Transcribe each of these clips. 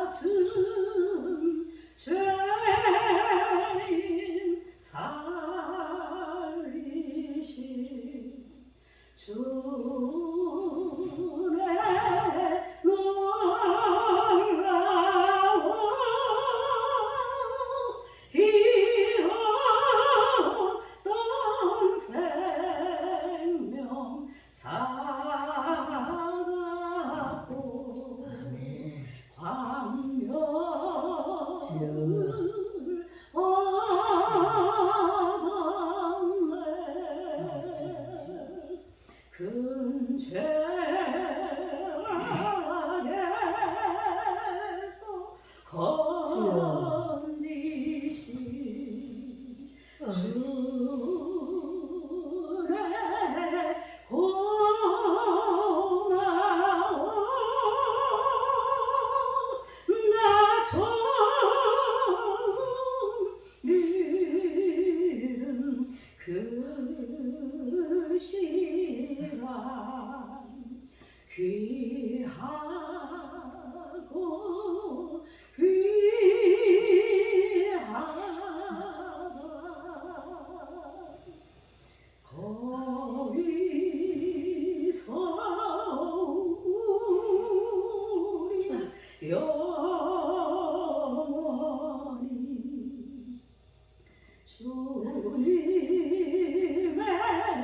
낮은 죄인 살리신 주의 놀라운 희어던 생명 찾았고 광명을 얻었네. 큰 죄악에서 건지신 주의 고마워. 나 처음 믿은 그 시간 귀하고 귀하다. 거기서 우리 영원히 주님의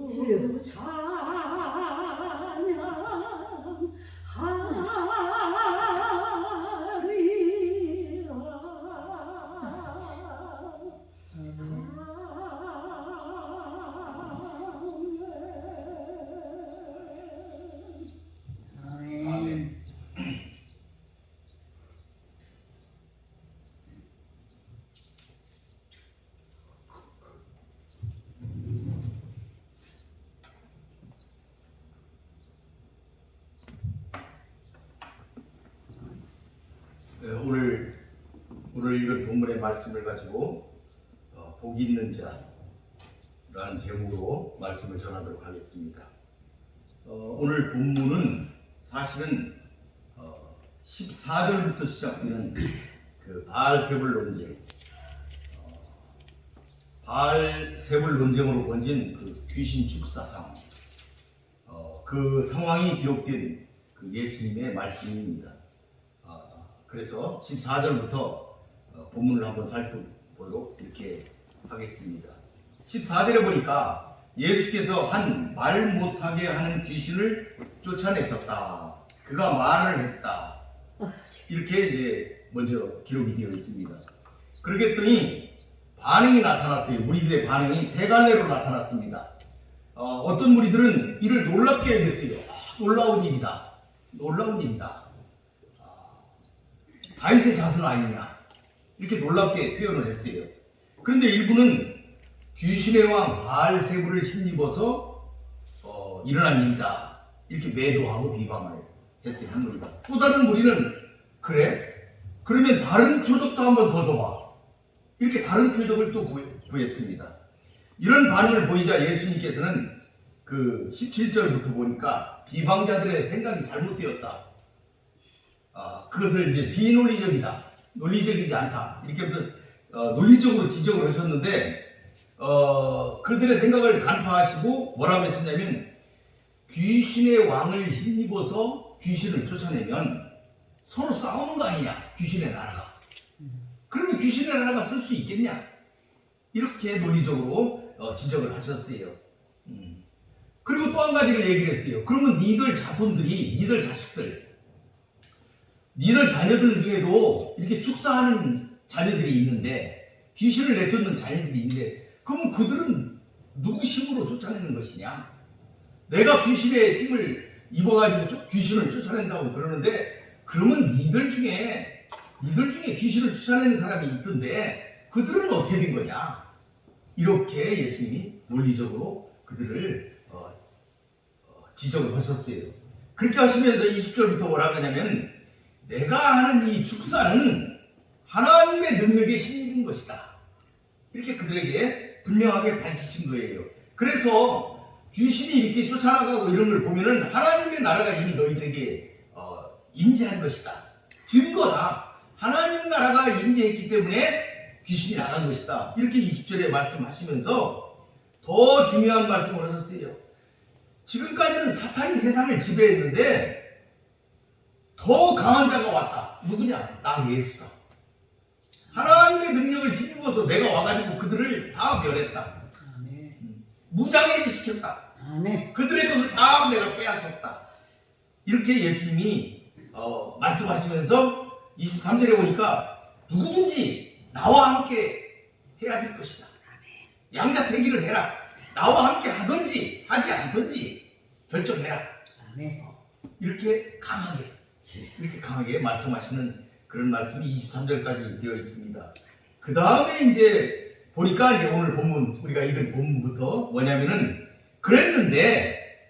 은혜로 배처럼 밝게 살면서 주 찬양하리라. 아멘. 오늘 읽은 본문의 말씀을 가지고 복 있는 자라는 제목으로 말씀을 전하도록 하겠습니다. 오늘 본문은 사실은 14절부터 시작되는 그 바알세불 논쟁, 바알세불 논쟁으로 번진 그 귀신 축사 상황, 그 상황이 기록된 그 예수님의 말씀입니다. 그래서 14절부터 본문을 한번 살펴보도록 이렇게 하겠습니다. 14절에 보니까 예수께서 한 말 못하게 하는 귀신을 쫓아냈었다. 그가 말을 했다. 이렇게 이제 먼저 기록이 되어 있습니다. 그러겠더니 반응이 나타났어요. 무리들의 반응이 세 갈래로 나타났습니다. 어떤 무리들은 이를 놀랍게 여겼어요. 놀라운 일이다. 놀라운 일이다. 다윗의 자손 아니냐. 이렇게 놀랍게 표현을 했어요. 그런데 일부는 귀신의 왕 바알세불을 힘입어서 일어난 일이다. 이렇게 매도하고 비방을 했어요. 한 무리가. 또 다른 무리는 그래? 그러면 다른 표적도 한번 더 줘봐. 이렇게 다른 표적을 또 구했습니다. 이런 반응을 보이자 예수님께서는 그 17절부터 보니까 비방자들의 생각이 잘못되었다. 그것을 이제 비논리적이다. 논리적이지 않다. 이렇게 해서 논리적으로 지적을 하셨는데 그들의 생각을 간파하시고 뭐라고 했었냐면 귀신의 왕을 힘입어서 귀신을 쫓아내면 서로 싸우는 거 아니냐. 귀신의 나라가. 그러면 귀신의 나라가 쓸 수 있겠냐. 이렇게 논리적으로 지적을 하셨어요. 그리고 또 한 가지를 얘기를 했어요. 그러면 니들 자손들이, 니들 자식들, 니들 자녀들 중에도 이렇게 축사하는 자녀들이 있는데, 귀신을 내쫓는 자녀들이 있는데, 그러면 그들은 누구 힘으로 쫓아내는 것이냐? 내가 귀신의 힘을 입어가지고 귀신을 쫓아낸다고 그러는데, 그러면 니들 중에 귀신을 쫓아내는 사람이 있던데, 그들은 어떻게 된 거냐? 이렇게 예수님이 논리적으로 그들을 지적을 하셨어요. 그렇게 하시면서 20절부터 뭐라 하냐면 내가 하는 이 축사는 하나님의 능력에 힘입은 것이다. 이렇게 그들에게 분명하게 밝히신 거예요. 그래서 귀신이 이렇게 쫓아나가고 이런 걸 보면은 하나님의 나라가 이미 너희들에게 임재한 것이다. 증거다. 하나님 나라가 임재했기 때문에 귀신이 나간 것이다. 이렇게 20절에 말씀하시면서 더 중요한 말씀을 하셨어요. 지금까지는 사탄이 세상을 지배했는데 더 강한 자가 왔다. 누구냐? 나 예수다. 하나님의 능력을 힘입어서 내가 와가지고 그들을 다 멸했다. 무장해제 시켰다. 그들의 것을 다 내가 빼앗았다. 이렇게 예수님이 말씀하시면서 23절에 보니까 누구든지 나와 함께 해야 될 것이다. 양자택일을 해라. 나와 함께 하든지 하지 않든지 결정해라. 이렇게 강하게 말씀하시는 그런 말씀이 23절까지 되어 있습니다. 그 다음에 이제 보니까 이제 오늘 본문, 우리가 읽은 본문부터 뭐냐면은 그랬는데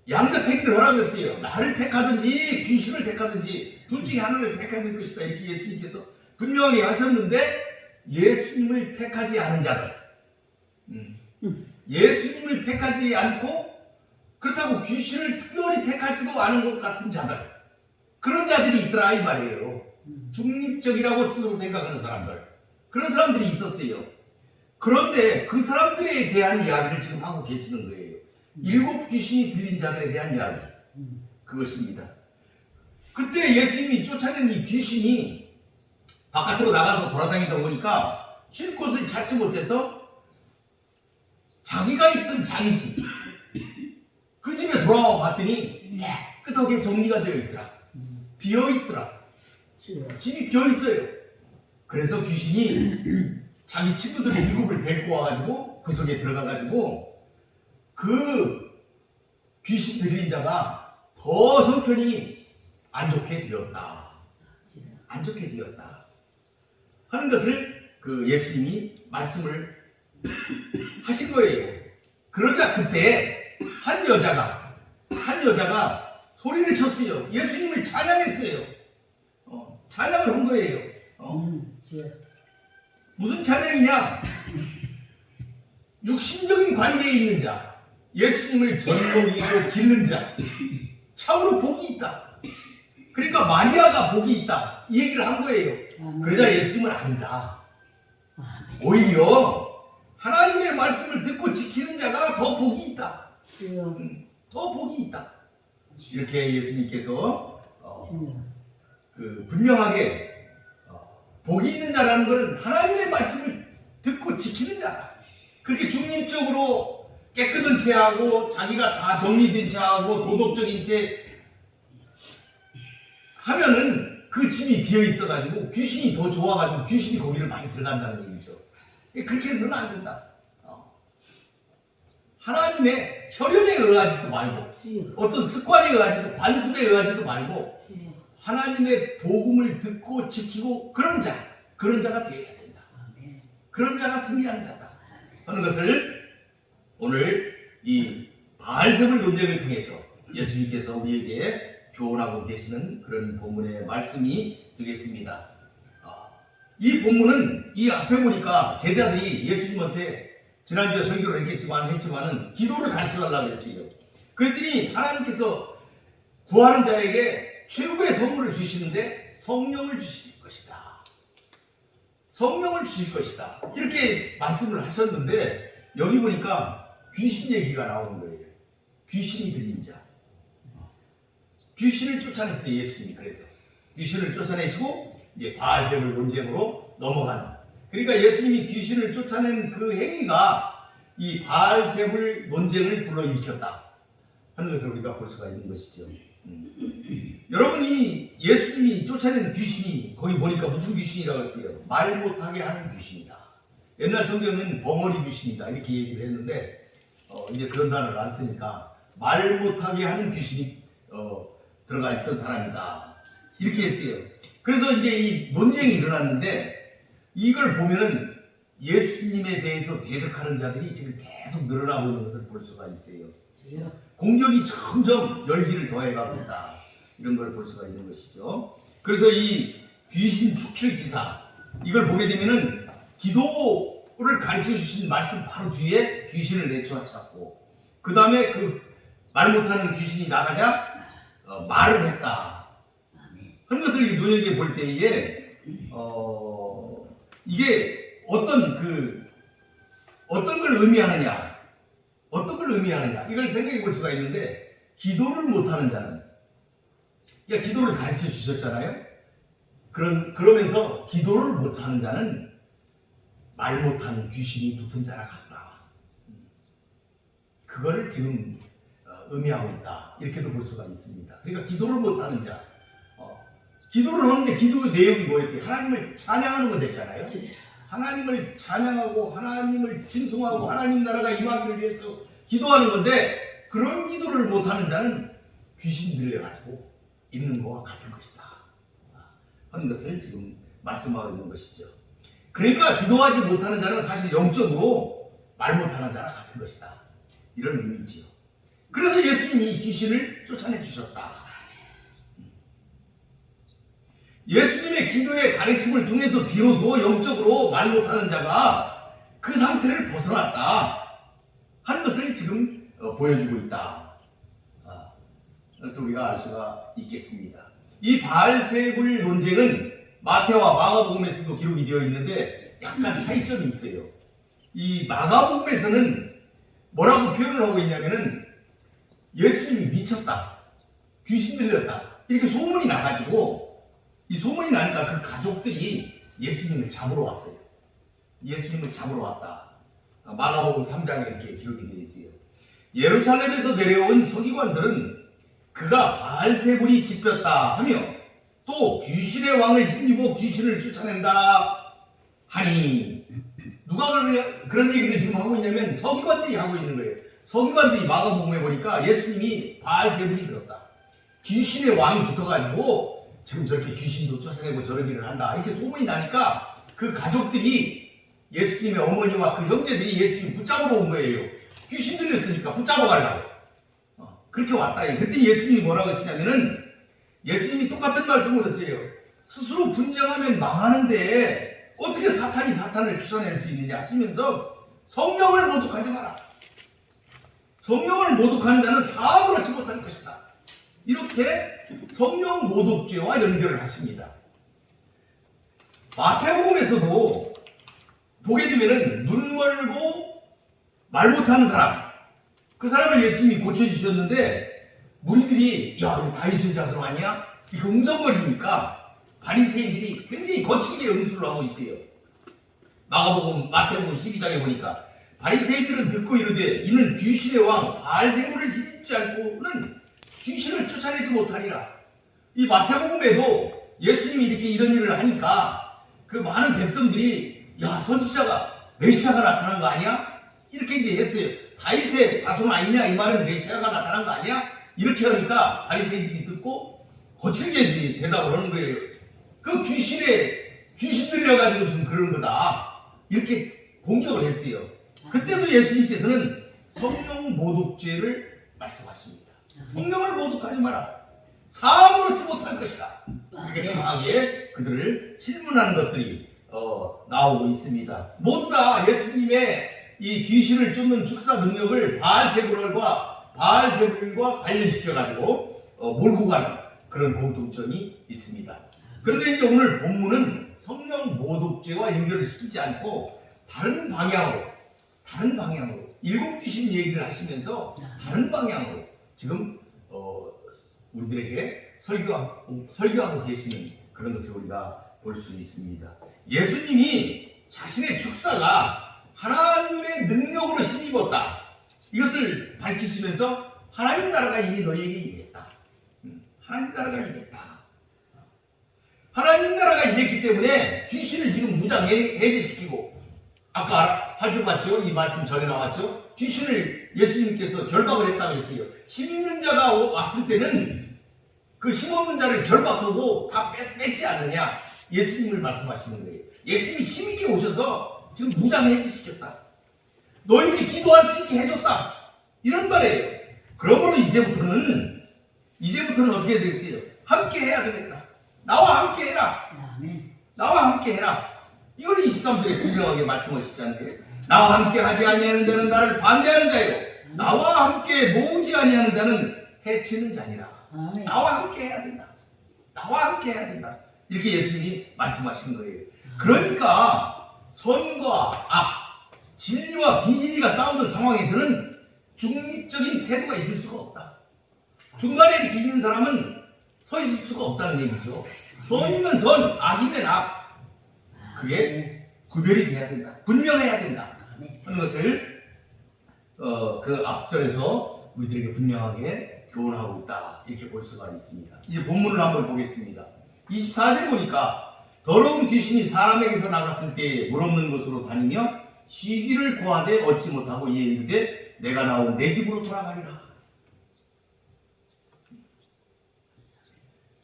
양자택일을 하라고 했어요. 나를 택하든지 귀신을 택하든지 둘 중에 하나를 택해야 될 것이다. 이렇게 예수님께서 분명하게 하셨는데 예수님을 택하지 않은 자들, 예수님을 택하지 않고 그렇다고 귀신을 특별히 택하지도 않은 것 같은 자들, 그런 자들이 있더라 이 말이에요. 중립적이라고 스스로 생각하는 사람들, 그런 사람들이 있었어요. 그런데 그 사람들에 대한 이야기를 지금 하고 계시는 거예요. 7 귀신이 들린 자들에 대한 이야기, 그것입니다. 그때 예수님이 쫓아낸 이 귀신이 바깥으로 나가서 돌아다니다 보니까 쉴 곳을 찾지 못해서 자기가 있던 자기 집, 그 집에 돌아와 봤더니 깨끗하게 정리가 되어 있더라. 비어 있더라. 집이 비어 있어요. 그래서 귀신이 자기 친구들 7을 데리고 와가지고 그 속에 들어가가지고 그 귀신 들린 자가 더 형편이 안 좋게 되었다. 안 좋게 되었다. 하는 것을 그 예수님이 말씀을 하신 거예요. 그러자 그때 한 여자가 소리를 쳤어요. 예수님을 찬양했어요. 찬양을 한 거예요. 무슨 찬양이냐? 육신적인 관계에 있는 자, 예수님을 전공이고 기르는 자, 참으로 복이 있다. 그러니까 마리아가 복이 있다. 이 얘기를 한 거예요. 그러자 예수님은 아니다. 오히려 하나님의 말씀을 듣고 지키는 자가 더 복이 있다. 더 복이 있다. 이렇게 예수님께서 분명하게 복이 있는 자라는 것은 하나님의 말씀을 듣고 지키는 자다. 그렇게 중립적으로 깨끗한 채 하고 자기가 다 정리된 채 하고 도덕적인 채 하면은 그 집이 비어 있어가지고 귀신이 더 좋아가지고 귀신이 거기를 많이 들어간다는 얘기죠. 그렇게 해서는 안 된다. 하나님의 혈연에 의하지도 말고 어떤 습관에 의하지도 관습에 의하지도 말고 하나님의 복음을 듣고 지키고 그런 자가 되어야 된다. 그런 자가 승리하는 자다 하는 것을 오늘 이 바알세불 논쟁을 통해서 예수님께서 우리에게 교훈하고 계시는 그런 본문의 말씀이 되겠습니다. 이 본문은 이 앞에 보니까 제자들이 예수님한테 지난주에 설교를 했지만은 기도를 가르쳐달라고 했어요. 그랬더니 하나님께서 구하는 자에게 최고의 선물을 주시는데 성령을 주실 것이다. 성령을 주실 것이다. 이렇게 말씀을 하셨는데 여기 보니까 귀신 얘기가 나오는 거예요. 귀신이 들린 자. 귀신을 쫓아냈어요. 예수님이. 그래서 귀신을 쫓아내시고 이제 바알세불 논쟁으로 넘어가는. 그러니까 예수님이 귀신을 쫓아낸 그 행위가 이 바알세불 논쟁을 불러일으켰다 하는 것을 우리가 볼 수가 있는 것이죠. 여러분이 예수님이 쫓아낸 귀신이 거기 보니까 무슨 귀신이라고 했어요? 말 못하게 하는 귀신이다. 옛날 성경은 벙어리 귀신이다 이렇게 얘기를 했는데 이제 그런 단어를 안 쓰니까 말 못하게 하는 귀신이 들어가 있던 사람이다 이렇게 했어요. 그래서 이제 이 논쟁이 일어났는데 이걸 보면은 예수님에 대해서 대적하는 자들이 지금 계속 늘어나고 있는 것을 볼 수가 있어요. 주여. 공격이 점점 열기를 더해가고 있다. 이런 걸 볼 수가 있는 것이죠. 그래서 이 귀신 축출 기사 이걸 보게 되면은 기도를 가르쳐 주신 말씀 바로 뒤에 귀신을 내쫓았고 그 다음에 그 말 못하는 귀신이 나가자 말을 했다 하는 것을 눈여겨 볼 때에 이게 어떤 걸 의미하느냐 이걸 생각해 볼 수가 있는데 기도를 못하는 자는 그러니까 기도를 가르쳐 주셨잖아요. 그러면서 기도를 못하는 자는 말 못하는 귀신이 붙은 자라 같다. 그거를 지금 의미하고 있다. 이렇게도 볼 수가 있습니다. 그러니까 기도를 못하는 자, 기도를 하는데 기도의 내용이 뭐였어요? 하나님을 찬양하는 거 됐잖아요. 하나님을 찬양하고 하나님을 칭송하고 하나님 나라가 임하기를 위해서 기도하는 건데 그런 기도를 못하는 자는 귀신 들려가지고 있는 것과 같은 것이다 하는 것을 지금 말씀하고 있는 것이죠. 그러니까 기도하지 못하는 자는 사실 영적으로 말 못하는 자랑 같은 것이다. 이런 의미지요. 그래서 예수님이 이 귀신을 쫓아내 주셨다. 예수님의 기도의 가르침을 통해서 비로소 영적으로 말 못하는 자가 그 상태를 벗어났다 하는 것을 지금 보여주고 있다. 그래서 우리가 알 수가 있겠습니다. 이 바알세불 논쟁은 마태와 마가복음에서도 기록이 되어 있는데 약간 차이점이 있어요. 이 마가복음에서는 뭐라고 표현을 하고 있냐면은 예수님이 미쳤다, 귀신 들렸다 이렇게 소문이 나가지고 이 소문이 나니까 그 가족들이 예수님을 잡으러 왔어요. 예수님을 잡으러 왔다. 마가복음 3장에 이렇게 기록이 되어 있어요. 예루살렘에서 내려온 서기관들은 그가 바알세불이 짚혔다 하며 또 귀신의 왕을 힘입어 귀신을 쫓아낸다 하니 누가 그런 얘기를 지금 하고 있냐면 서기관들이 하고 있는 거예요. 서기관들이 마가복음에 보니까 예수님이 바알세불이 들었다, 귀신의 왕이 붙어가지고 지금 저렇게 귀신도 쫓아내고 저런 일을 한다 이렇게 소문이 나니까 그 가족들이 예수님의 어머니와 그 형제들이 예수님 붙잡으러 온 거예요. 귀신 들렸으니까 붙잡아 가려고 그렇게 왔다. 그때 예수님이 뭐라고 하시냐면은 예수님이 똑같은 말씀을 했어요. 스스로 분쟁하면 망하는데 어떻게 사탄이 사탄을 쫓아낼 수 있느냐 하시면서 성령을 모독하지 마라. 성령을 모독하는 자는 사함을 얻지 못할 것이다. 이렇게 성령 모독죄와 연결을 하십니다. 마태복음에서도 보게 되면은 눈 멀고 말 못하는 사람, 그 사람을 예수님이 고쳐주셨는데 무리들이 야 이거 다윗의 자손 아니야? 이거 응성거리니까 바리새인들이 굉장히 거칠게 응수를 하고 있어요. 마태복음 12장에 보니까 바리새인들은 듣고 이르되 이는 귀신의 왕 바알세불을 짓지 않고는 귀신을 쫓아내지 못하리라. 이 마태복음에도 예수님이 이렇게 이런 일을 하니까 그 많은 백성들이 야 선지자가 메시아가 나타난 거 아니야? 이렇게 이제 했어요. 다윗의 자손 아니냐 이 말은 메시아가 나타난 거 아니야? 이렇게 하니까 바리새인들이 듣고 거칠게 대답을 하는 거예요. 그 귀신 들려가지고 지금 그런 거다 이렇게 공격을 했어요. 그때도 예수님께서는 성령 모독죄를 말씀하십니다. 성령을 모독하지 마라. 사함을 얻지 못할 것이다. 이렇게 강하게 그들을 실문하는 것들이 나오고 있습니다. 모두 다 예수님의 이 귀신을 쫓는 축사 능력을 바알세불과 관련시켜가지고 몰고 가는 그런 공통점이 있습니다. 그런데 이제 오늘 본문은 성령 모독죄와 연결을 시키지 않고 다른 방향으로 일곱 귀신 얘기를 하시면서 다른 방향으로 지금 우리들에게 설교하고 계시는 그런 것을 우리가 볼 수 있습니다. 예수님이 자신의 축사가 하나님의 능력으로 힘입었다. 이것을 밝히시면서 하나님 나라가 이미 너희에게 임했다. 하나님 나라가 임했다. 하나님 나라가 임했기 때문에 귀신을 지금 무장 해제시키고 아까 살펴봤죠? 이 말씀 전에 나왔죠? 귀신을 예수님께서 결박을 했다고 했어요. 힘 있는 자가 왔을 때는 그 힘없는 자를 결박하고 다 뺏지 않느냐? 예수님을 말씀하시는 거예요. 예수님이 힘있게 오셔서 지금 무장해지시켰다. 너희들이 기도할 수 있게 해줬다. 이런 말이에요. 그러므로 이제부터는 어떻게 되겠어요? 함께 해야 되겠다. 나와 함께 해라. 아멘. 나와 함께 해라. 이걸 23절에 분명하게 말씀하시잖아요. 나와 함께 하지 아니하는 자는 나를 반대하는 자요. 나와 함께 모으지 아니하는 자는 해치는 자니라. 아멘. 나와 함께 해야 된다. 나와 함께 해야 된다. 이렇게 예수님이 말씀하신 거예요. 그러니까 선과 악, 진리와 비진리가 싸우는 상황에서는 중립적인 태도가 있을 수가 없다. 중간에 이렇게 있는 사람은 서 있을 수가 없다는 얘기죠. 선이면 선, 악이면 악. 그게 구별이 돼야 된다. 분명해야 된다. 하는 것을 그 앞절에서 우리들에게 분명하게 교훈하고 있다. 이렇게 볼 수가 있습니다. 이제 본문을 한번 보겠습니다. 24절 보니까 더러운 귀신이 사람에게서 나갔을 때 물 없는 곳으로 다니며 쉬기를 구하되 얻지 못하고 이에 이르되 내가 나온 내 집으로 돌아가리라.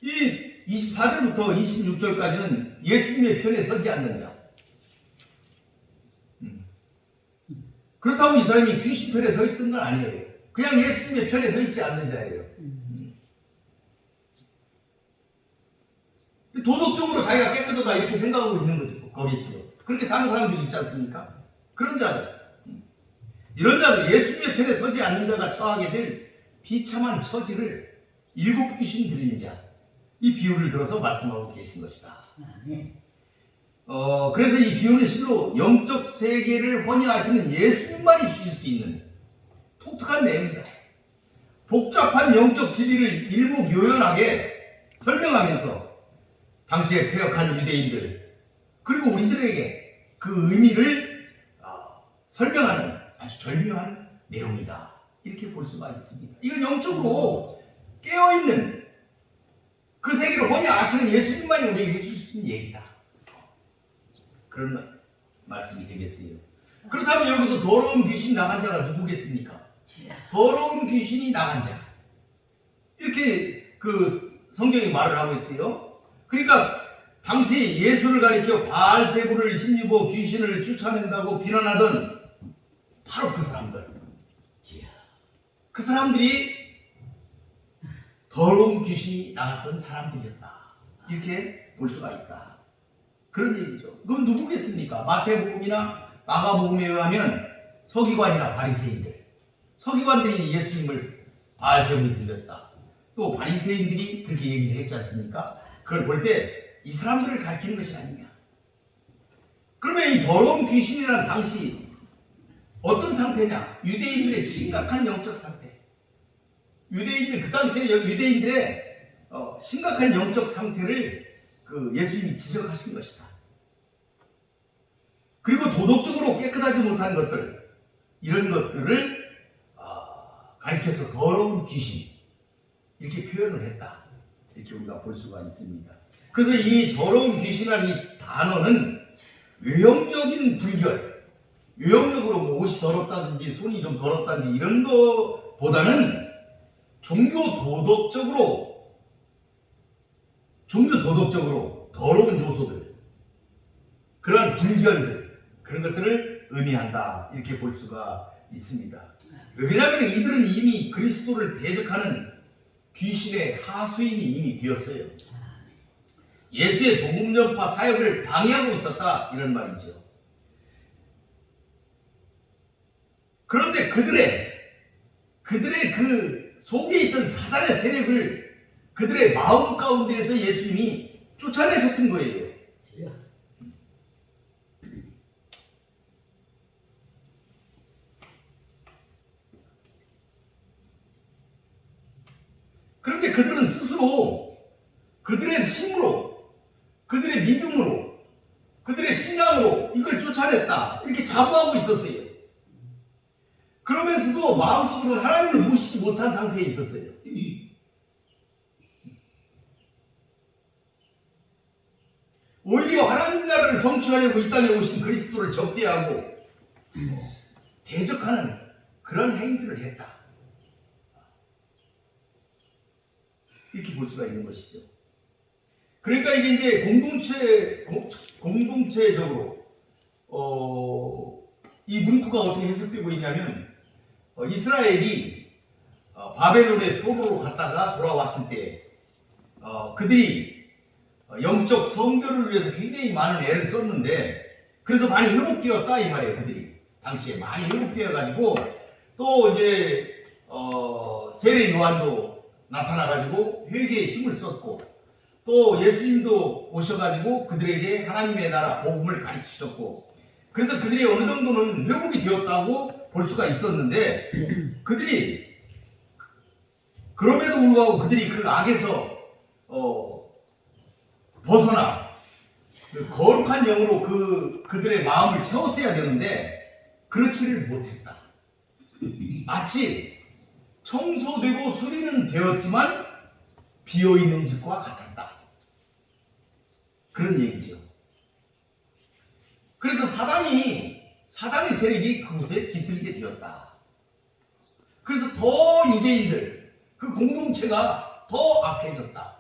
이 24절부터 26절까지는 예수님의 편에 서지 않는 자. 그렇다고 이 사람이 귀신 편에 서 있던 건 아니에요. 그냥 예수님의 편에 서 있지 않는 자예요. 도덕적으로 자기가 깨끗하다 이렇게 생각하고 있는 거겠지요. 그렇게 사는 사람들이 있지 않습니까? 그런 자들. 이런 자들, 예수님의 편에 서지 않는 자가 처하게 될 비참한 처지를 7 귀신 들린 자. 이 비유를 들어서 말씀하고 계신 것이다. 그래서 이 비유는 실로 영적 세계를 혼이하시는 예수님만이 주실 수 있는 독특한 내용이다. 복잡한 영적 진리를 일목요연하게 설명하면서 당시에 패역한 유대인들 그리고 우리들에게 그 의미를 설명하는 아주 절묘한 내용이다. 이렇게 볼 수가 있습니다. 이건 영적으로 깨어있는 그 세계를 혼이 아시는 예수님만이 우리에게 해줄 수 있는 얘기다. 그런 말씀이 되겠어요. 그렇다면 여기서 더러운 귀신이 나간 자가 누구겠습니까? 더러운 귀신이 나간 자. 이렇게 그 성경이 말을 하고 있어요. 그러니까 당시 예수를 가리켜 바알세부를 힘입어 귀신을 쫓아낸다고 비난하던 바로 그 사람들. 그 사람들이 더러운 귀신이 나갔던 사람들이었다. 이렇게 볼 수가 있다. 그런 얘기죠. 그럼 누구겠습니까? 마태복음이나 마가복음에 의하면 서기관이나 바리새인들. 서기관들이 예수님을 바알세부에 들렸다. 또 바리새인들이 그렇게 얘기를 했지 않습니까? 그걸 볼 때 이 사람들을 가리키는 것이 아니냐. 그러면 이 더러운 귀신이란 당시 어떤 상태냐? 유대인들의 심각한 영적 상태. 유대인들 그 당시에 유대인들의 심각한 영적 상태를 그 예수님이 지적하신 것이다. 그리고 도덕적으로 깨끗하지 못한 것들 이런 것들을 가리켜서 더러운 귀신 이렇게 표현을 했다. 이렇게 우리가 볼 수가 있습니다. 그래서 이 더러운 귀신이라는 이 단어는 외형적인 불결, 외형적으로 뭐 옷이 더럽다든지 손이 좀 더럽다든지 이런 거보다는 종교 도덕적으로 더러운 요소들, 그런 불결들, 그런 것들을 의미한다. 이렇게 볼 수가 있습니다. 왜냐하면 이들은 이미 그리스도를 대적하는 귀신의 하수인이 이미 되었어요. 예수의 복음 전파 사역을 방해하고 있었다. 이런 말이죠. 그런데 그들의 그 속에 있던 사단의 세력을 그들의 마음 가운데에서 예수님이 쫓아내셨던 거예요. 그런데 그들은 스스로 그들의 힘으로, 그들의 믿음으로, 그들의 신앙으로 이걸 쫓아냈다. 이렇게 자부하고 있었어요. 그러면서도 마음속으로 하나님을 모시지 못한 상태에 있었어요. 오히려 하나님 나라를 성취하려고 이 땅에 오신 그리스도를 적대하고 대적하는 그런 행위들을 했다. 이렇게 볼 수가 있는 것이죠. 그러니까 이게 이제 공동체적으로 이 문구가 어떻게 해석되고 있냐면 이스라엘이 바벨론의 포로로 갔다가 돌아왔을 때 그들이 영적 성결을 위해서 굉장히 많은 애를 썼는데 그래서 많이 회복되었다 이 말이에요. 그들이 당시에 많이 회복되어 가지고 또 이제 세례 요한도 나타나 가지고 회개에 힘을 썼고 또 예수님도 오셔가지고 그들에게 하나님의 나라 복음을 가르치셨고 그래서 그들이 어느 정도는 회복이 되었다고 볼 수가 있었는데 그들이 그럼에도 불구하고 그들이 그 악에서 벗어나 그 거룩한 영으로 그들의 마음을 채웠어야 되는데 그렇지를 못했다. 마치 청소되고 수리는 되었지만 비어있는 집과 같았다. 그런 얘기죠. 그래서 사단의 세력이 그곳에 깃들게 되었다. 그래서 더 유대인들 그 공동체가 더 악해졌다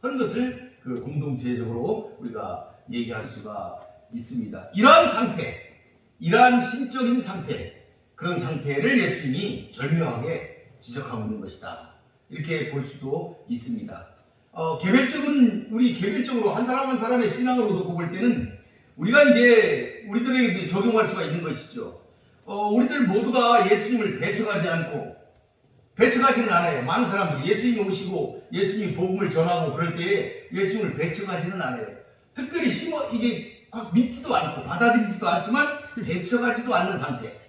하는 것을 그 공동체적으로 우리가 얘기할 수가 있습니다. 이러한 상태, 이러한 심적인 상태, 그런 상태를 예수님이 절묘하게 지적하고 있는 것이다. 이렇게 볼 수도 있습니다. 개별적으로 한 사람 한 사람의 신앙으로 놓고 볼 때는 우리가 이제 우리들에게 적용할 수가 있는 것이죠. 우리들 모두가 예수님을 배척하지는 않아요. 많은 사람들이 예수님이 오시고 예수님 복음을 전하고 그럴 때에 예수님을 배척하지는 않아요. 특별히 이게 확 믿지도 않고 받아들이지도 않지만 배척하지도 않는 상태.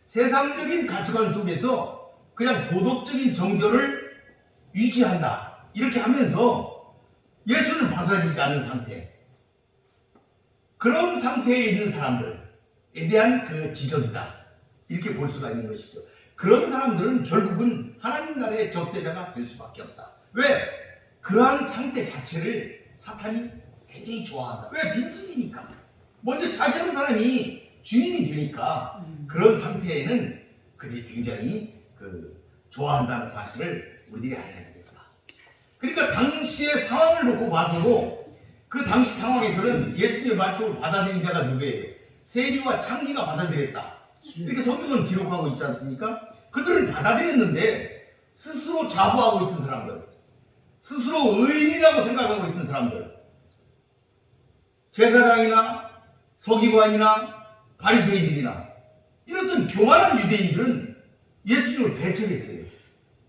세상적인 가치관 속에서 그냥 도덕적인 정결을 유지한다. 이렇게 하면서 예수를 받아들이지 않는 상태. 그런 상태에 있는 사람들에 대한 그 지적이다. 이렇게 볼 수가 있는 것이죠. 그런 사람들은 결국은 하나님 나라의 적대자가 될 수밖에 없다. 왜? 그러한 상태 자체를 사탄이 굉장히 좋아한다. 왜? 빈집이니까. 먼저 차지하는 사람이 주인이 되니까 그런 상태에는 그들이 굉장히 좋아한다는 사실을 우리들이 알아야 되겠다. 그러니까 당시의 상황을 놓고 봐서도 그 당시 상황에서는 예수님의 말씀을 받아들인 자가 누구예요? 세리와 창기가 받아들였다. 이렇게 성경은 기록하고 있지 않습니까? 그들은 받아들였는데 스스로 자부하고 있던 사람들, 스스로 의인이라고 생각하고 있던 사람들, 제사장이나 서기관이나 바리새인들이나 이런 교만한 유대인들은 예수님을 배척했어요.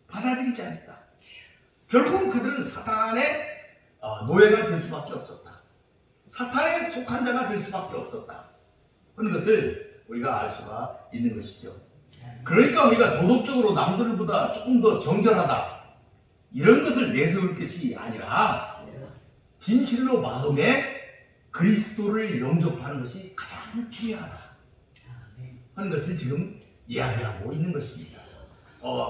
받아들이지 않았다. 결국은 그들은 사탄의 노예가 될 수밖에 없었다. 사탄에 속한 자가 될 수밖에 없었다. 그런 것을 우리가 알 수가 있는 것이죠. 그러니까 우리가 도덕적으로 남들보다 조금 더 정결하다 이런 것을 내세울 것이 아니라 진실로 마음에 그리스도를 영접하는 것이 가장 중요하다 하는 것을 지금 이야기하고 있는 것입니다.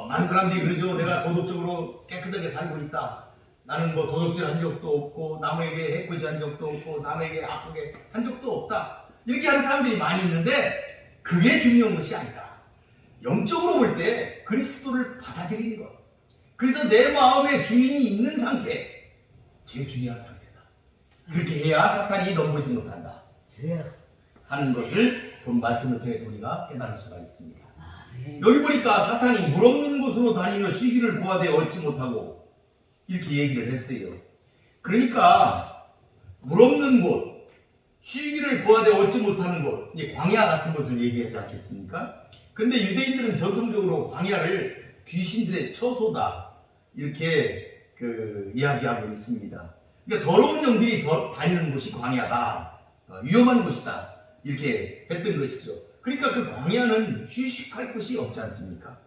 많은 사람들이 그러죠. 내가 도덕적으로 깨끗하게 살고 있다. 나는 뭐 도덕질 한 적도 없고 남에게 해코지 한 적도 없고 남에게 아프게 한 적도 없다. 이렇게 하는 사람들이 많이 있는데 그게 중요한 것이 아니다. 영적으로 볼 때 그리스도를 받아들이는 것. 그래서 내 마음에 주인이 있는 상태, 제일 중요한 상태다. 그렇게 해야 사탄이 넘보지 못한다 하는 것을 본 말씀을 통해서 우리가 깨달을 수가 있습니다. 여기 보니까 사탄이 물 없는 곳으로 다니며 쉬기를 구하되 얻지 못하고 이렇게 얘기를 했어요. 그러니까 물 없는 곳, 쉬기를 구하되 얻지 못하는 곳, 광야 같은 것을 얘기하지 않겠습니까? 근데 유대인들은 전통적으로 광야를 귀신들의 처소다 이렇게 이야기하고 있습니다. 그러니까 더러운 영들이 다니는 곳이 광야다, 위험한 곳이다 이렇게 했던 것이죠. 그러니까 그 광야는 휴식할 곳이 없지 않습니까?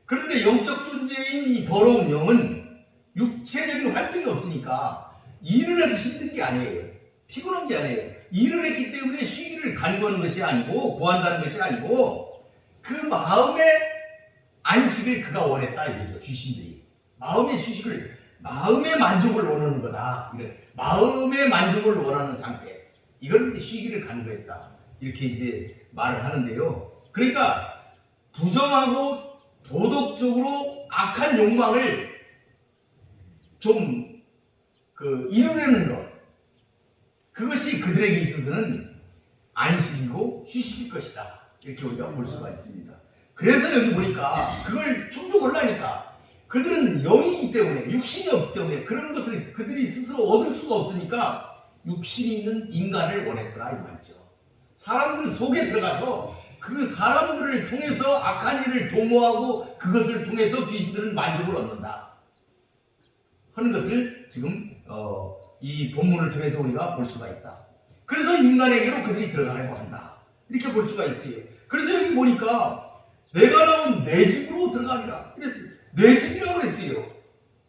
그런데 영적 존재인 이 더러운 영은 육체적인 활동이 없으니까 일을 해서 힘든 게 아니에요. 피곤한 게 아니에요. 일을 했기 때문에 쉬기를 간구하는 것이 아니고 구한다는 것이 아니고 그 마음의 안식을 그가 원했다 이거죠. 귀신들이 마음의 휴식을, 마음의 만족을 원하는 거다. 마음의 만족을 원하는 상태, 이걸 쉬기를 간구했다 이렇게 이제 말을 하는데요. 그러니까 부정하고 도덕적으로 악한 욕망을 좀 이루려는 것, 그것이 그들에게 있어서는 안식이고 휴식일 것이다. 이렇게 우리가 볼 수가 있습니다. 그래서 여기 보니까 그걸 충족하려니까 그들은 영이기 때문에 육신이 없기 때문에 그런 것을 그들이 스스로 얻을 수가 없으니까 육신이 있는 인간을 원했더라 이 말이죠. 사람들 속에 들어가서 그 사람들을 통해서 악한 일을 도모하고 그것을 통해서 귀신들은 만족을 얻는다 하는 것을 지금 이 본문을 통해서 우리가 볼 수가 있다. 그래서 인간에게로 그들이 들어가려고 한다 이렇게 볼 수가 있어요. 그래서 여기 보니까 내가 나온 내 집으로 들어가리라 그랬어요. 내 집이라고 그랬어요.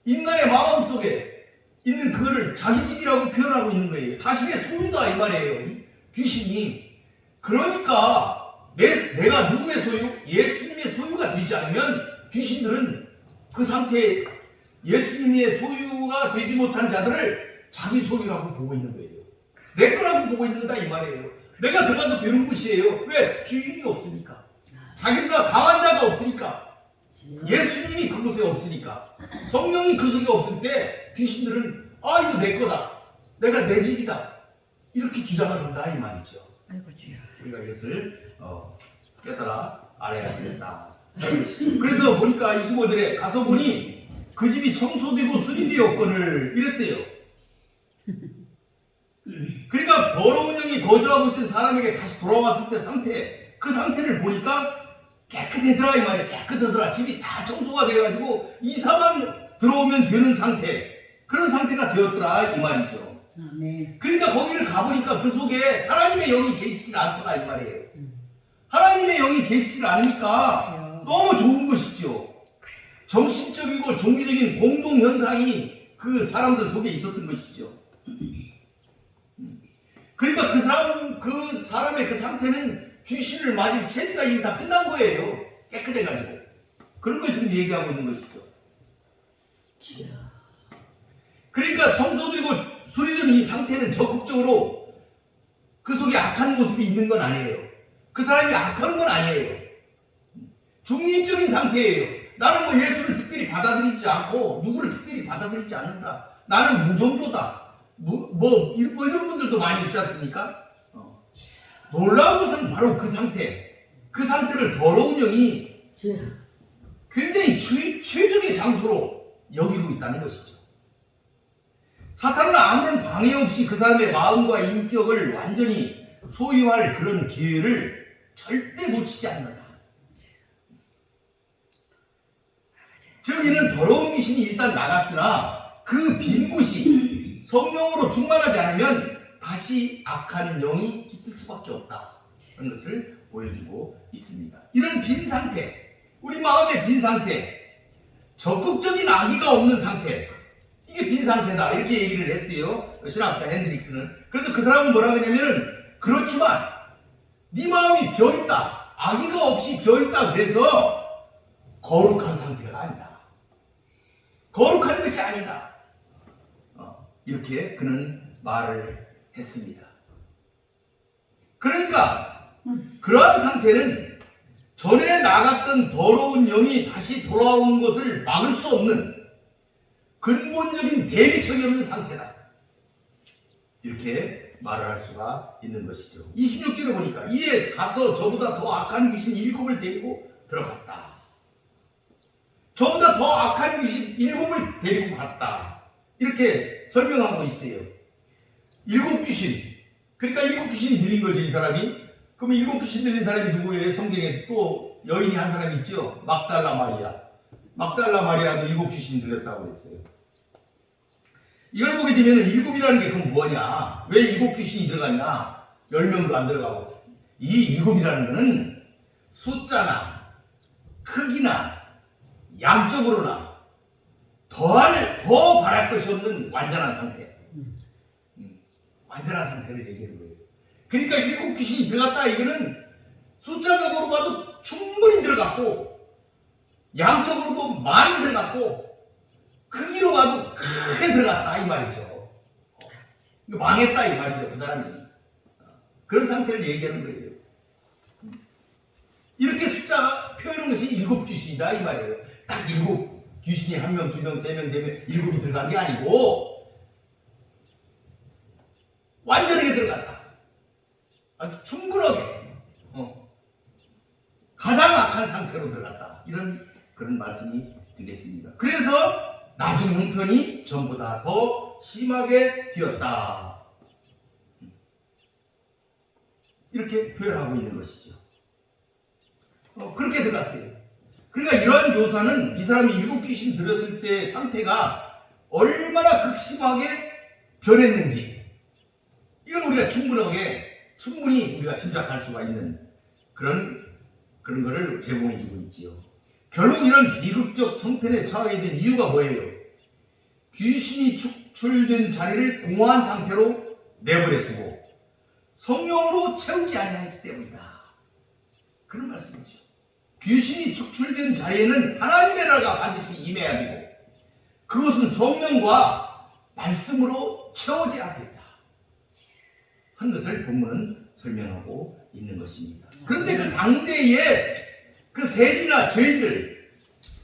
인간의 마음속에 있는 그거를 자기 집이라고 표현하고 있는 거예요. 자신의 소유다 이 말이에요. 귀신이. 그러니까 내가 누구의 소유? 예수님의 소유가 되지 않으면 귀신들은 그 상태에 예수님의 소유가 되지 못한 자들을 자기 소유라고 보고 있는 거예요. 내 거라고 보고 있는 거다 이 말이에요. 내가 들어가도 되는 곳이에요. 왜? 주인이 없으니까. 자기보다 강한 자가 없으니까. 예수님이 그곳에 없으니까. 성령이 그 속에 없을 때 귀신들은 이거 내 거다. 내가 내 집이다. 이렇게 주장을 한다 이 말이죠. 아이고 주여. 우리가 이것을 깨달아 알아야 되겠다. 그래서 보니까 25절에 가서 보니 그 집이 청소되고 수리되었거늘 이랬어요. 그러니까 더러운 영이 거주하고 있던 사람에게 다시 돌아왔을 때 상태, 그 상태를 보니까 깨끗하더라 이 말이에요. 깨끗하더라. 집이 다 청소가 돼가지고 이사만 들어오면 되는 상태, 그런 상태가 되었더라 이 말이죠. 네. 그러니까 거기를 가보니까 그 속에 하나님의 영이 계시질 않더라 이 말이에요. 하나님의 영이 계시질 않으니까 너무 좋은 것이죠. 정신적이고 종교적인 공동현상이 그 사람들 속에 있었던 것이죠. 그러니까 그 사람의 그 상태는 귀신을 맞을 체리가 이미 다 끝난 거예요. 깨끗해가지고. 그런 걸 지금 얘기하고 있는 것이죠. 그러니까 청소되고 수리된 이 상태는 적극적으로 그 속에 악한 모습이 있는 건 아니에요. 그 사람이 악한 건 아니에요. 중립적인 상태예요. 나는 뭐 예수를 특별히 받아들이지 않고 누구를 특별히 받아들이지 않는다. 나는 무종교다. 이런 분들도 많이 있지 않습니까? 놀라운 것은 바로 그 상태. 그 상태를 더러운 영이 굉장히 최적의 장소로 여기고 있다는 것이죠. 사탄은 아무런 방해 없이 그 사람의 마음과 인격을 완전히 소유할 그런 기회를 절대 놓치지 않는다. 즉 이는 더러운 귀신이 일단 나갔으나 그 빈 곳이 성령으로 충만하지 않으면 다시 악한 영이 깃들 수밖에 없다 하는 것을 보여주고 있습니다. 이런 빈 상태, 우리 마음의 빈 상태, 적극적인 악의가 없는 상태, 이게 빈 상태다 이렇게 얘기를 했어요. 신학자 핸드릭스는. 그래서 그 사람은 뭐라고 했냐면은 그렇지만 네 마음이 비어있다, 악의가 없이 비어있다, 그래서 거룩한 상태가 아니다, 거룩한 것이 아니다, 이렇게 그는 말을 했습니다. 그러니까 그러한 상태는 전에 나갔던 더러운 영이 다시 돌아오는 것을 막을 수 없는 근본적인 대비책이 없는 상태다, 이렇게 말을 할 수가 있는 것이죠. 26절에 보니까 이에 가서 저보다 더 악한 귀신 7을 데리고 들어갔다. 저보다 더 악한 귀신 7을 데리고 갔다, 이렇게 설명하고 있어요. 7 귀신, 그러니까 7 귀신이 들린 거죠 이 사람이. 그러면 7 귀신 들린 사람이 누구예요? 성경에 또 여인이 한 사람이 있죠. 막달라 마리아. 막달라 마리아도 7 귀신이 들렸다고 했어요. 이걸 보게 되면 7이라는 게 그럼 뭐냐? 왜 7 귀신이 들어갔냐? 10명도 안 들어가고. 이 7이라는 거는 숫자나 크기나 양적으로나 더 바랄 것이 없는 완전한 상태. 완전한 상태를 얘기하는 거예요. 그러니까 7 귀신이 들어갔다, 이거는 숫자적으로 봐도 충분히 들어갔고, 양적으로도 많이 들어갔고, 크기로 봐도 크게 들어갔다 이 말이죠. 망했다 이 말이죠 그 사람이. 그런 상태를 얘기하는 거예요. 이렇게 숫자가 표현하는 것이 7 귀신이다 이 말이에요. 딱 7 귀신이 1명, 2명, 3명 되면 7이 들어간 게 아니고 완전하게 들어갔다. 아주 충분히 취약한 상태로 들어갔다. 이런 그런 말씀이 되겠습니다. 그래서 나중 형편이 전보다 더 심하게 되었다. 이렇게 표현하고 있는 것이죠. 그렇게 들어갔어요. 그러니까 이러한 묘사는 이 사람이 일곱 귀신 들었을 때 상태가 얼마나 극심하게 변했는지 이건 우리가 충분히 우리가 짐작할 수가 있는 그런 거를 제공해주고 있지요. 결국 이런 비극적 형편에 처하게 된 이유가 뭐예요? 귀신이 축출된 자리를 공허한 상태로 내버려 두고 성령으로 채우지 아니하기 때문이다. 그런 말씀이죠. 귀신이 축출된 자리에는 하나님의 나라가 반드시 임해야 되고 그것은 성령과 말씀으로 채워져야 된다 하는 것을 본문은 설명하고 있는 것입니다. 그런데 그 당대에 그 세리나 죄인들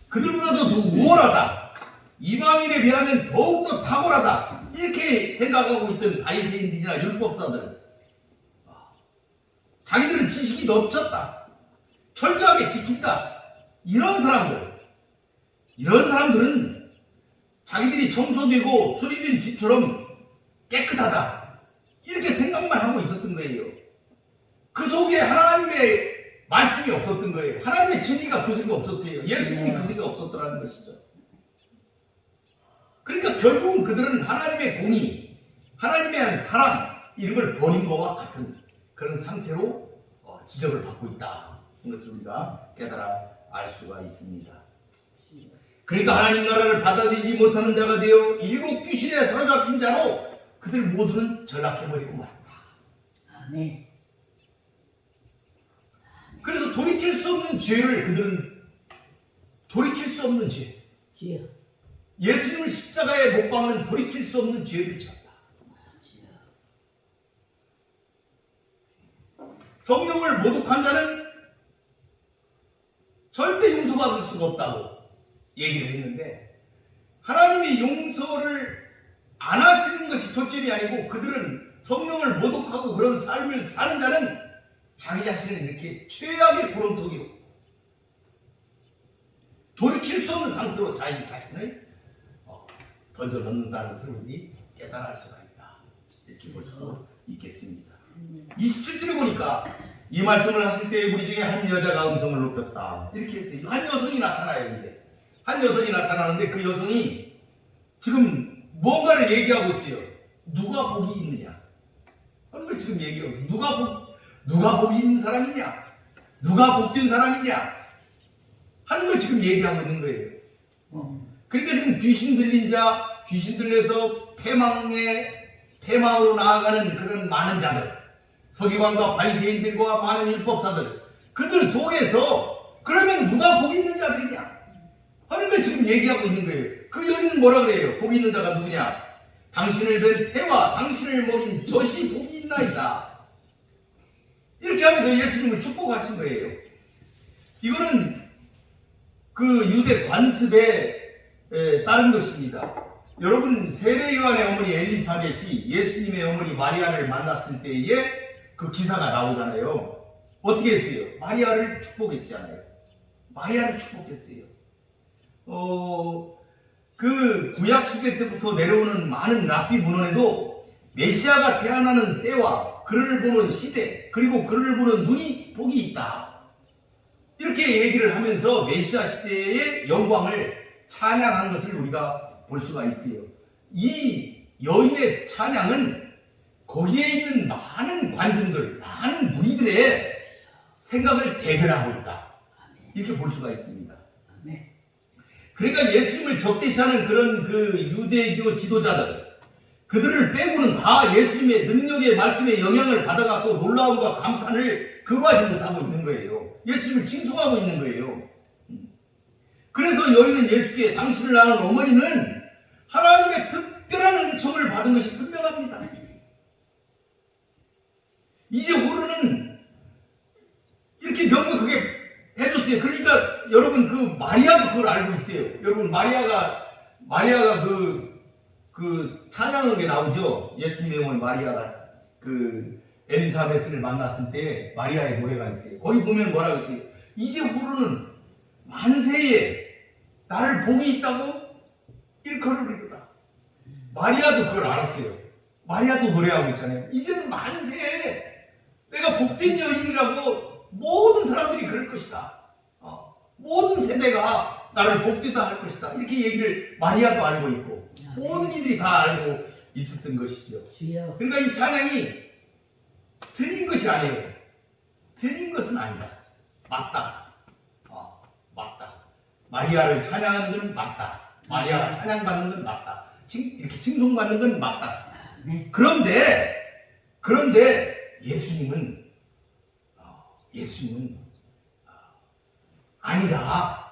그들보다도 더 우월하다, 이방인에 비하면 더욱더 탁월하다 이렇게 생각하고 있던 바리새인들이나 율법사들, 자기들은 지식이 넘쳤다, 철저하게 지킨다, 이런 사람들은 자기들이 청소되고 수리된 집처럼 깨끗하다 이렇게 생각만 하고 있었던 거예요. 그 속에 하나님의 말씀이 없었던 거예요. 하나님의 진리가 그 속에 없었어요. 예수님이 그 속에 없었더라는 것이죠. 그러니까 결국은 그들은 하나님의 공의, 하나님에 대한 사랑 이런 걸 버린 것과 같은 그런 상태로 지적을 받고 있다. 이것을 우리가 깨달아 알 수가 있습니다. 그러니까 하나님 나라를 받아들이지 못하는 자가 되어 일곱 귀신에 사로잡힌 자로 그들 모두는 전락해버리고 말았다. 아멘. 그래서 돌이킬 수 없는 죄를 그들은 돌이킬 수 없는 죄, 주여. 예수님을 십자가에 못 박는 돌이킬 수 없는 죄를 지었다. 성령을 모독한 자는 절대 용서받을 수가 없다고 얘기를 했는데 하나님이 용서를 안 하시는 것이 초점이 아니고 그들은 성령을 모독하고 그런 삶을 사는 자는 자기 자신을 이렇게 최악의 구렁텅이로 돌이킬 수 없는 상태로 자기 자신을 던져 넣는다는 것을 우리 깨달아 알 수가 있다. 이렇게 볼 수도 있겠습니다. 27절에 보니까 이 말씀을 하실 때 우리 중에 한 여자가 음성을 높였다. 이렇게 했어요. 한 여성이 나타나요. 이제 한 여성이 나타나는데 그 여성이 지금 뭔가를 얘기하고 있어요. 누가 복이 있느냐 하는 걸 지금 얘기하고 있어요. 누가 복이 있는 사람이냐, 누가 복된 사람이냐 하는 걸 지금 얘기하고 있는 거예요. 그러니까 지금 귀신 들린 자, 귀신 들려서 패망으로 나아가는 그런 많은 자들, 서기관과 바리새인들과 많은 율법사들, 그들 속에서 그러면 누가 복 있는 자들이냐 하는 걸 지금 얘기하고 있는 거예요. 그 여인은 뭐라 그래요? 복 있는 자가 누구냐? 당신을 뵌 태와 당신을 먹인 젖이 복이 있나이다. 이렇게 하면서 예수님을 축복하신 거예요. 이거는 그 유대 관습에 따른 것입니다. 여러분 세례 요한의 어머니 엘리사벳이 예수님의 어머니 마리아를 만났을 때에 그 기사가 나오잖아요. 어떻게 했어요? 마리아를 축복했잖아요. 마리아를 축복했어요. 그 구약 시대 때부터 내려오는 많은 랍비 문헌에도 메시아가 태어나는 때와 그를 보는 시대 그리고 그를 보는 눈이 복이 있다. 이렇게 얘기를 하면서 메시아 시대의 영광을 찬양한 것을 우리가 볼 수가 있어요. 이 여인의 찬양은 거기에 있는 많은 관중들, 많은 무리들의 생각을 대변하고 있다. 이렇게 볼 수가 있습니다. 그러니까 예수님을 적대시하는 그런 그 유대교 지도자들, 그들을 빼고는 다 예수님의 능력의 말씀에 영향을 받아갖고 놀라움과 감탄을 금하지 못하고 있는 거예요. 예수님을 칭송하고 있는 거예요. 그래서 여인은 예수께 당신을 낳은 어머니는 하나님의 특별한 은총을 받은 것이 분명합니다. 이제 후로는 이렇게 명백하게 해줬어요. 그러니까 여러분 그 마리아도 그걸 알고 있어요. 여러분 마리아가 그 찬양하게 나오죠. 예수님의 어머니 마리아가 그 엘리사벳을 만났을 때 마리아의 노래가 있어요. 거기 보면 뭐라고 했어요? 이제 후로는 만세에 나를 복이 있다고 일컬을 이루다. 마리아도 그걸 알았어요. 마리아도 노래하고 있잖아요. 이제는 만세에 내가 복된 여인이라고 모든 사람들이 그럴 것이다. 모든 세대가 나를 복되다 할 것이다. 이렇게 얘기를 마리아도 알고 있고 모든 이들이 다 알고 있었던 것이죠. 주여. 그러니까 이 찬양이 틀린 것이 아니에요. 틀린 것은 아니다. 맞다. 맞다. 마리아를 찬양하는 건 맞다. 마리아가 찬양받는 건 맞다. 이렇게 칭송받는 건 맞다. 네. 그런데 예수님은 아니다.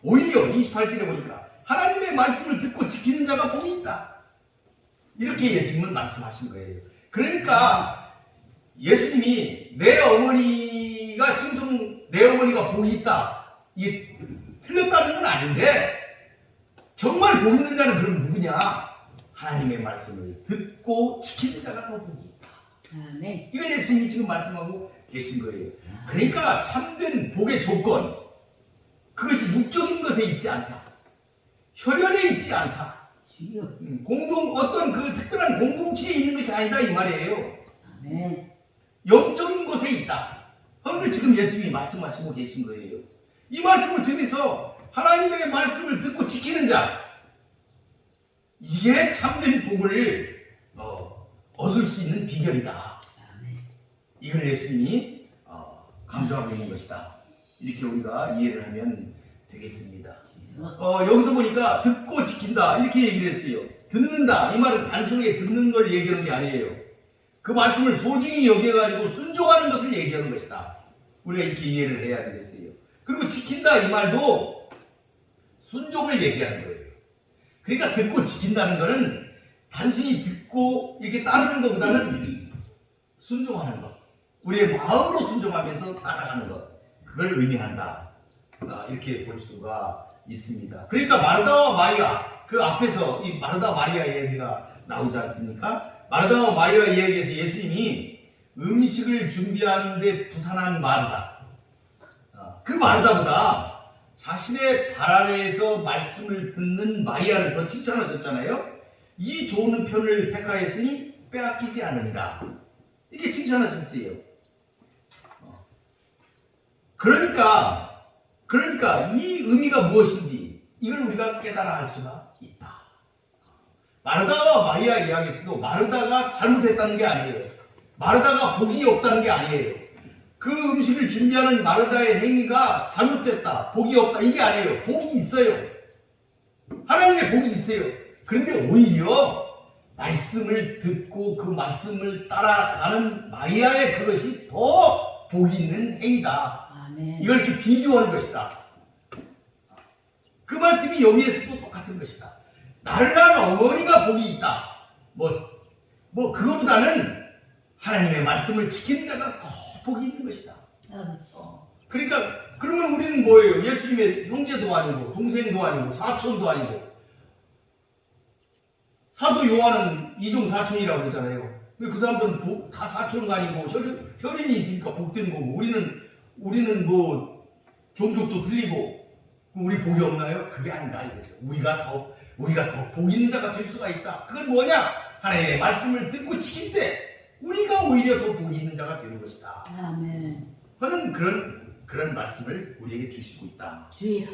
오히려 28절에 보니까 하나님의 말씀을 듣고 지키는 자가 복이 있다. 이렇게 예수님은 말씀하신 거예요. 그러니까 예수님이 내 어머니가 복이 있다. 이게 틀렸다는 건 아닌데 정말 복 있는 자는 그럼 누구냐? 하나님의 말씀을 듣고 지키는 자가 더 복이 있다. 아멘. 이걸 예수님이 지금 말씀하고 계신 거예요. 그러니까 참된 복의 조건, 그것이 육적인 것에 있지 않다. 혈연에 있지 않다. 주여. 어떤 그 특별한 공동체에 있는 것이 아니다 이 말이에요. 아멘. 영적인 것에 있다. 그걸 지금 예수님이 말씀하시고 계신 거예요. 이 말씀을 통해서 하나님의 말씀을 듣고 지키는 자, 이게 참된 복을 얻을 수 있는 비결이다. 이걸 예수님이 강조하고 있는 것이다. 이렇게 우리가 이해를 하면 되겠습니다. 여기서 보니까 듣고 지킨다 이렇게 얘기를 했어요. 듣는다 이 말은 단순하게 듣는 걸 얘기하는 게 아니에요. 그 말씀을 소중히 여겨가지고 순종하는 것을 얘기하는 것이다. 우리가 이렇게 이해를 해야 되겠어요. 그리고 지킨다 이 말도 순종을 얘기하는 거예요. 그러니까 듣고 지킨다는 것은 단순히 듣고 이렇게 따르는 것보다는 순종하는 것, 우리의 마음으로 순종하면서 따라가는 것, 그걸 의미한다. 이렇게 볼 수가 있습니다. 그러니까 마르다와 마리아, 그 앞에서 이 마르다 마리아 얘기가 나오지 않습니까? 마르다와 마리아 이야기에서 예수님이 음식을 준비하는데 부산한 마르다, 그 마르다보다 자신의 발 아래에서 말씀을 듣는 마리아를 더 칭찬하셨잖아요. 이 좋은 편을 택하였으니 빼앗기지 않으리라, 이렇게 칭찬하셨어요. 그러니까 이 의미가 무엇인지 이걸 우리가 깨달아 할 수가 있다. 마르다와 마리아 이야기에서도 마르다가 잘못했다는 게 아니에요. 마르다가 복이 없다는 게 아니에요. 그 음식을 준비하는 마르다의 행위가 잘못됐다, 복이 없다, 이게 아니에요. 복이 있어요. 하나님의 복이 있어요. 그런데 오히려 말씀을 듣고 그 말씀을 따라가는 마리아의 그것이 더 복이 있는 행위다. 아멘. 이걸 이렇게 비교하는 것이다. 그 말씀이 여기에서도 똑같은 것이다. 나를 낳은 어머니가 복이 있다. 그거보다는 하나님의 말씀을 지키는 자가 더 복이 있는 것이다. 그러니까 그러면 우리는 뭐예요? 예수님의 형제도 아니고 동생도 아니고 사촌도 아니고. 사도 요한은 이종 사촌이라고 그러잖아요. 근데 그 사람들은 다 사촌도 아니고 혈연이 있으니까 복된 거고, 우리는 뭐 종족도 틀리고 우리 복이 없나요? 그게 아니다 이거죠. 우리가 더 복 있는 자가 될 수가 있다. 그건 뭐냐? 하나님의 말씀을 듣고 지킬 때 우리가 오히려 더 복이 있는 자가 되는 것이다. 아멘. 하는 그런 말씀을 우리에게 주시고 있다. 주여.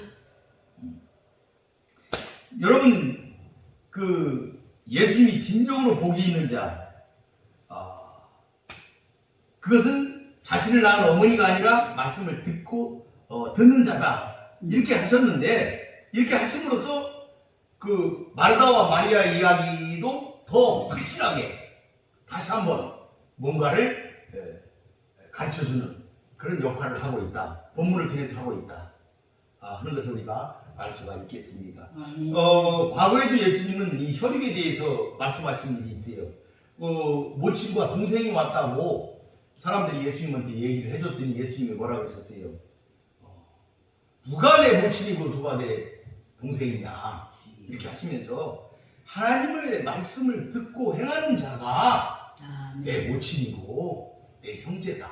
여러분, 그 예수님이 진정으로 복이 있는 자, 그것은 자신을 낳은 어머니가 아니라 말씀을 듣고 듣는 자다. 이렇게 하셨는데, 이렇게 하심으로써 그 마르다와 마리아 이야기도 더 확실하게 다시 한번 뭔가를 가르쳐주는 그런 역할을 하고 있다. 본문을 통해서 하고 있다. 하는 것을 우리가 알 수가 있겠습니다. 과거에도 예수님은 이 혈육에 대해서 말씀하신 일이 있어요. 모친과 동생이 왔다고 사람들이 예수님한테 얘기를 해줬더니 예수님이 뭐라고 하셨어요? 누가 내 모친이고 누가 내 동생이냐, 이렇게 하시면서 하나님의 말씀을 듣고 행하는 자가 내 모친이고 내 형제다,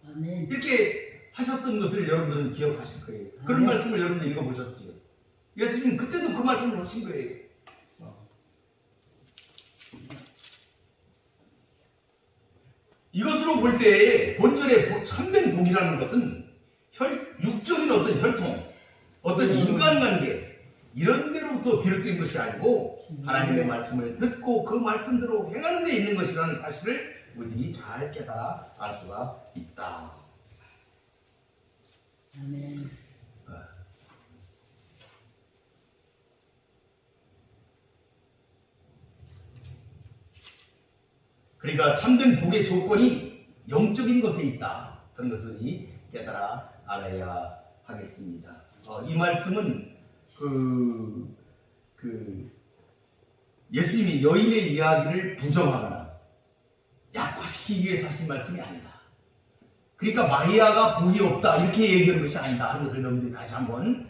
아멘. 이렇게 하셨던 것을 여러분들은 기억하실 거예요. 그런 네. 말씀을 여러분들 읽어보셨죠. 예수님 그때도 그 말씀을 하신 거예요. 이것으로 볼 때 본절의 참된 복이라는 것은 육적인 어떤 혈통, 어떤 인간관계 이런 데로부터 비롯된 것이 아니고 하나님의 말씀을 듣고 그 말씀대로 행하는 데 있는 것이라는 사실을 우리들이 잘 깨달아 알 수가 있다. 아멘. 그러니까 참된 복의 조건이 영적인 것에 있다. 그런 것을 깨달아 알아야 하겠습니다. 이 말씀은 예수님이 여인의 이야기를 부정하거나 약화시키기 위해서 하신 말씀이 아니다. 그러니까 마리아가 복이 없다 이렇게 얘기하는 것이 아니다 하는 것을 여러분들이 다시 한번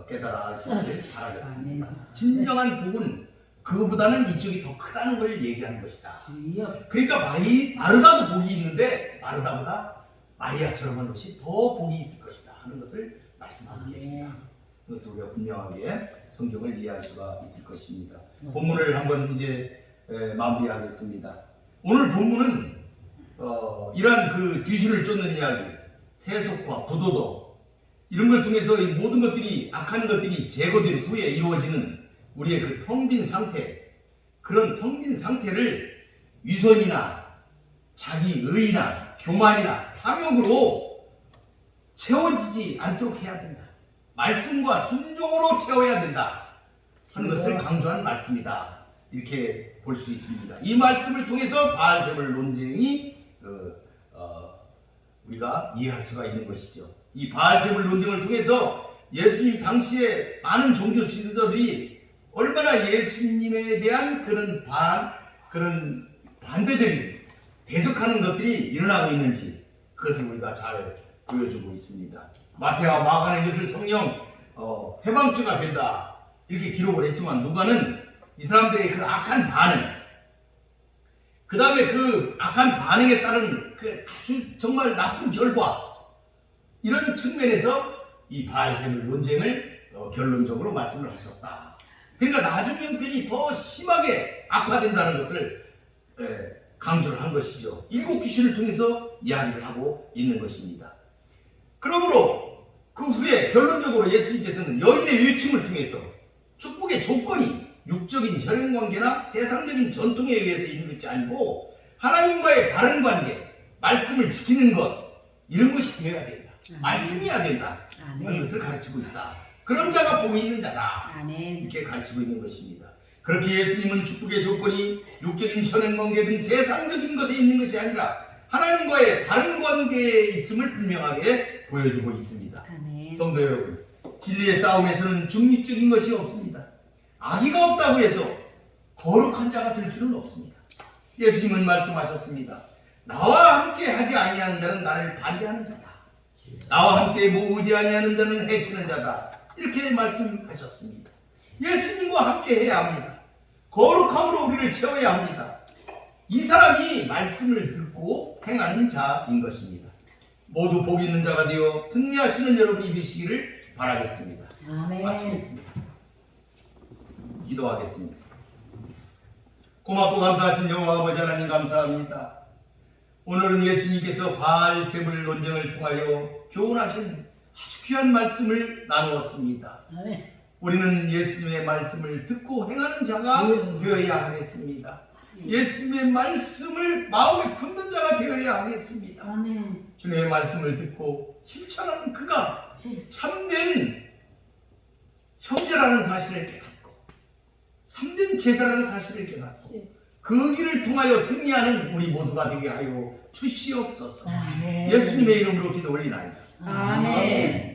깨달아 아시기를 바라겠습니다. 진정한 복은 그거보다는 이쪽이 더 크다는 걸 얘기하는 것이다. 주여. 그러니까 마르다도 복이 있는데 마르다보다 마리아처럼 한 것이 더 복이 있을 것이다 하는 것을 말씀하고 계십니다. 그것을 우리가 분명하게 성경을 이해할 수가 있을 것입니다. 본문을 한번 이제 마무리하겠습니다. 오늘 본문은 이러한 그 귀신을 쫓는 이야기, 세속화, 부도덕 이런 걸 통해서 이 모든 것들이 악한 것들이 제거된 후에 이루어지는 우리의 그 텅 빈 상태, 그런 텅 빈 상태를 위선이나 자기의나 교만이나 탐욕으로 채워지지 않도록 해야 된다. 말씀과 순종으로 채워야 된다 하는 것을 강조한 말씀이다. 이렇게 볼 수 있습니다. 이 말씀을 통해서 바알세불 논쟁이 우리가 이해할 수가 있는 것이죠. 이 바알세불 논쟁을 통해서 예수님 당시에 많은 종교 지도자들이 얼마나 예수님에 대한 그런 반대적인 대적하는 것들이 일어나고 있는지 그것을 우리가 잘 보여주고 있습니다. 마태와 마가는 이것을 성령 해방주가 된다 이렇게 기록을 했지만 누가는 이 사람들의 그 악한 반응, 그 다음에 그 악한 반응에 따른 그 아주 정말 나쁜 결과 이런 측면에서 이 바알세불 논쟁을 결론적으로 말씀을 하셨다. 그러니까 나중 형편이 더 심하게 악화된다는 것을 강조를 한 것이죠. 7 귀신을 통해서 이야기를 하고 있는 것입니다. 그러므로 그 후에 결론적으로 예수님께서는 여인의 외침을 통해서 축복의 조건이 육적인 혈연관계나 세상적인 전통에 의해서 있는 것이 아니고 하나님과의 바른 관계, 말씀을 지키는 것 이런 것이 되어야 된다. 말씀이어야 된다. 하는 것을 가르치고 있다. 그런 자가 복이 있는 자다. 이렇게 가르치고 있는 것입니다. 그렇게 예수님은 축복의 조건이 육적인 혈연관계 등 세상적인 것에 있는 것이 아니라 하나님과의 바른 관계에 있음을 분명하게 보여주고 있습니다. 성도 여러분, 진리의 싸움에서는 중립적인 것이 없습니다. 악의가 없다고 해서 거룩한 자가 될 수는 없습니다. 예수님은 말씀하셨습니다. 나와 함께 하지 아니하는 자는 나를 반대하는 자다. 나와 함께 모으지 아니하는 자는 해치는 자다. 이렇게 말씀하셨습니다. 예수님과 함께 해야 합니다. 거룩함으로 우리를 채워야 합니다. 이 사람이 말씀을 듣고 행하는 자인 것입니다. 모두 복 있는 자가 되어 승리하시는 여러분이 되시기를 바라겠습니다. 마치겠습니다. 기도하겠습니다. 고맙고 감사하신 여호와 아버지 하나님 감사합니다. 오늘은 예수님께서 바알세불 논쟁을 통하여 교훈하신 아주 귀한 말씀을 나누었습니다. 우리는 예수님의 말씀을 듣고 행하는 자가 되어야 하겠습니다. 예수님의 말씀을 마음에 품는 자가 되어야 하겠습니다. 주님의 말씀을 듣고 실천하는 그가 참된 형제라는 사실을 깨닫고 참된 제자라는 사실을 깨닫고 그 길을 통하여 승리하는 우리 모두가 되게 하여 주시옵소서. 예수님의 이름으로 기도 올리나이다. 아멘.